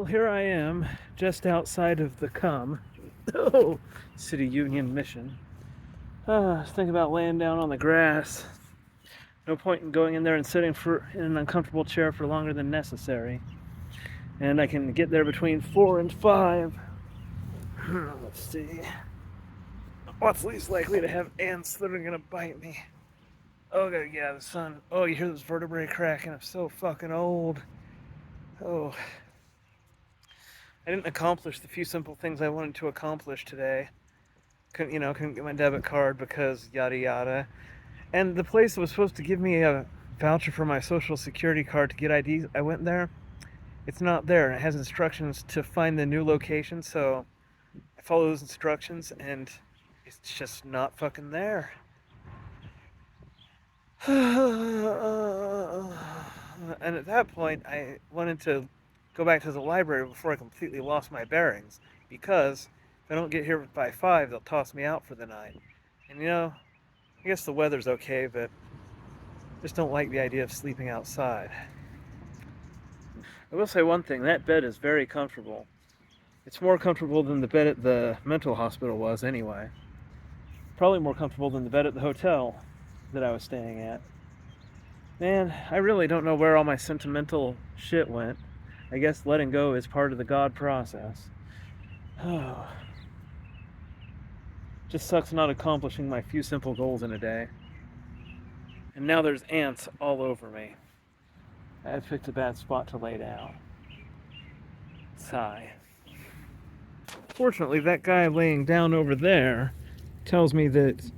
Well, here I am, just outside of the oh, City Union Mission. I was thinking about laying down on the grass. No point in going in there and sitting in an uncomfortable chair for longer than necessary. And I can get there between 4 and 5. Let's see. What's least likely to have ants that are gonna bite me? Oh, gotta get out of the sun. Oh, you hear those vertebrae cracking? I'm so fucking old. Oh, I didn't accomplish the few simple things I wanted to accomplish today. Couldn't get my debit card because yada yada. And the place that was supposed to give me a voucher for my social security card to get IDs, I went there. It's not there, and it has instructions to find the new location, so I follow those instructions, and it's just not fucking there. And at that point, I wanted to go back to the library before I completely lost my bearings, because if I don't get here by 5, they'll toss me out for the night. And I guess the weather's okay, but I just don't like the idea of sleeping outside. I will say one thing, that bed is very comfortable. It's more comfortable than the bed at the mental hospital was anyway. Probably more comfortable than the bed at the hotel that I was staying at. Man, I really don't know where all my sentimental shit went. I guess letting go is part of the God process. Oh. Just sucks not accomplishing my few simple goals in a day. And now there's ants all over me. I picked a bad spot to lay down. Sigh. Fortunately, that guy laying down over there tells me that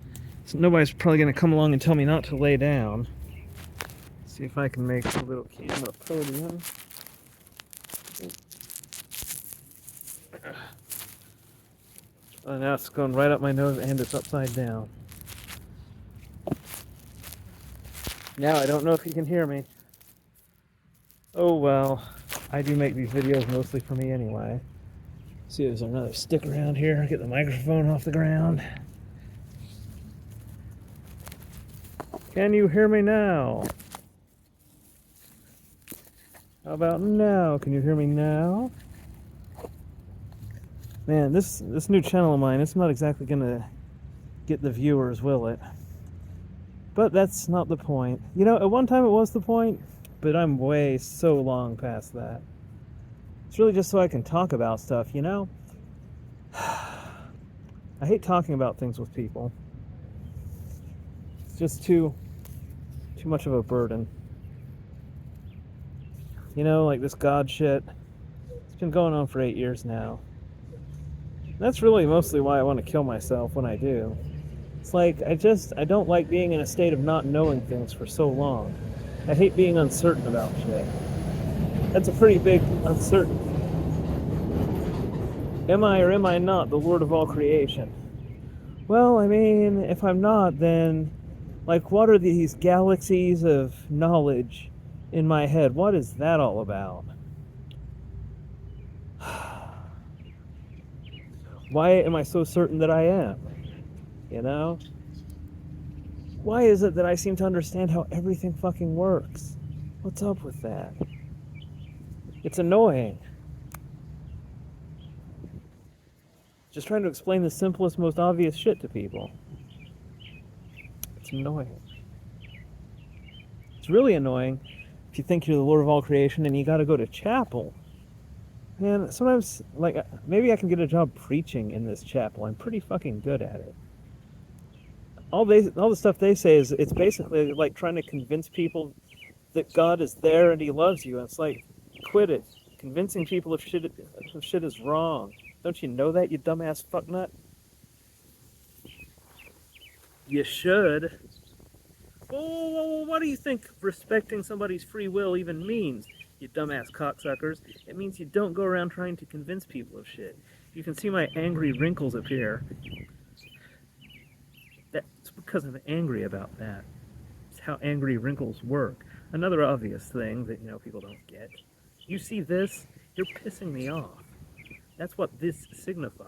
nobody's probably going to come along and tell me not to lay down. Let's see if I can make a little camera podium. Oh, now it's going right up my nose and it's upside down. Now I don't know if you can hear me. Oh well, I do make these videos mostly for me anyway. See, there's another stick around here. Get the microphone off the ground. Can you hear me now? How about now? Can you hear me now? Man, this new channel of mine, it's not exactly gonna get the viewers, will it? But that's not the point. At one time it was the point, but I'm way so long past that. It's really just so I can talk about stuff, I hate talking about things with people. It's just too much of a burden. Like this God shit. It's been going on for 8 years now. That's really mostly why I want to kill myself when I do. It's like, I don't like being in a state of not knowing things for so long. I hate being uncertain about shit. That's a pretty big uncertainty. Am I or am I not the Lord of all creation? Well, I mean, if I'm not, then, what are these galaxies of knowledge in my head? What is that all about? Why am I so certain that I am? Why is it that I seem to understand how everything fucking works? What's up with that? It's annoying. Just trying to explain the simplest, most obvious shit to people. It's annoying. It's really annoying if you think you're the Lord of all creation and you gotta go to chapel. Man, sometimes, maybe I can get a job preaching in this chapel. I'm pretty fucking good at it. All the stuff they say is, it's basically like trying to convince people that God is there and he loves you. And it's like, quit it. Convincing people of shit is wrong. Don't you know that, you dumbass fucknut? You should. Well, what do you think respecting somebody's free will even means, you dumbass cocksuckers? It means you don't go around trying to convince people of shit. You can see my angry wrinkles up here. That's because I'm angry about that. It's how angry wrinkles work. Another obvious thing that, people don't get. You see this? You're pissing me off. That's what this signifies.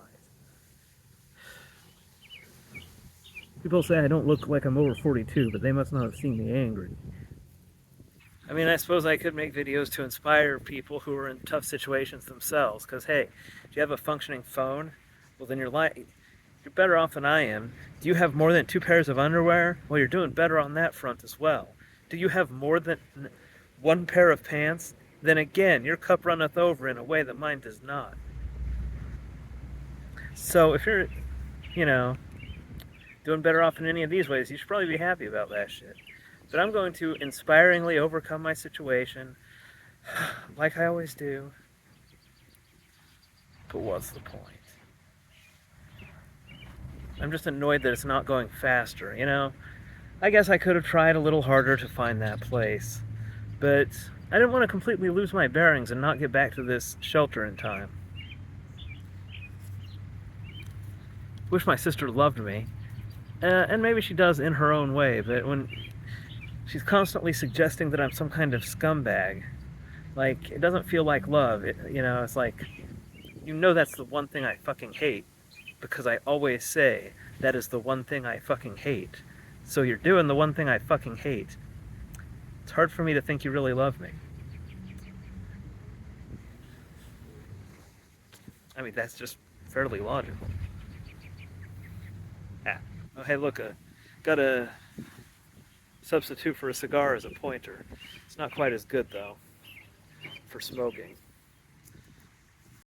People say I don't look like I'm over 42, but they must not have seen me angry. I mean, I suppose I could make videos to inspire people who are in tough situations themselves. Because hey, do you have a functioning phone? Well, then you're better off than I am. Do you have more than 2 pairs of underwear? Well, you're doing better on that front as well. Do you have more than 1 pair of pants? Then again, your cup runneth over in a way that mine does not. So if you're, you know, doing better off in any of these ways, you should probably be happy about that shit. But I'm going to inspiringly overcome my situation, like I always do. But what's the point? I'm just annoyed that it's not going faster, you know? I guess I could have tried a little harder to find that place. But I didn't want to completely lose my bearings and not get back to this shelter in time. Wish my sister loved me. And maybe she does in her own way, but when she's constantly suggesting that I'm some kind of scumbag, like, it doesn't feel like love. It's like, that's the one thing I fucking hate, because I always say that is the one thing I fucking hate. So you're doing the one thing I fucking hate. It's hard for me to think you really love me. I mean, that's just fairly logical. Ah. Oh, hey, look, got a substitute for a cigar as a pointer. It's not quite as good, though, for smoking.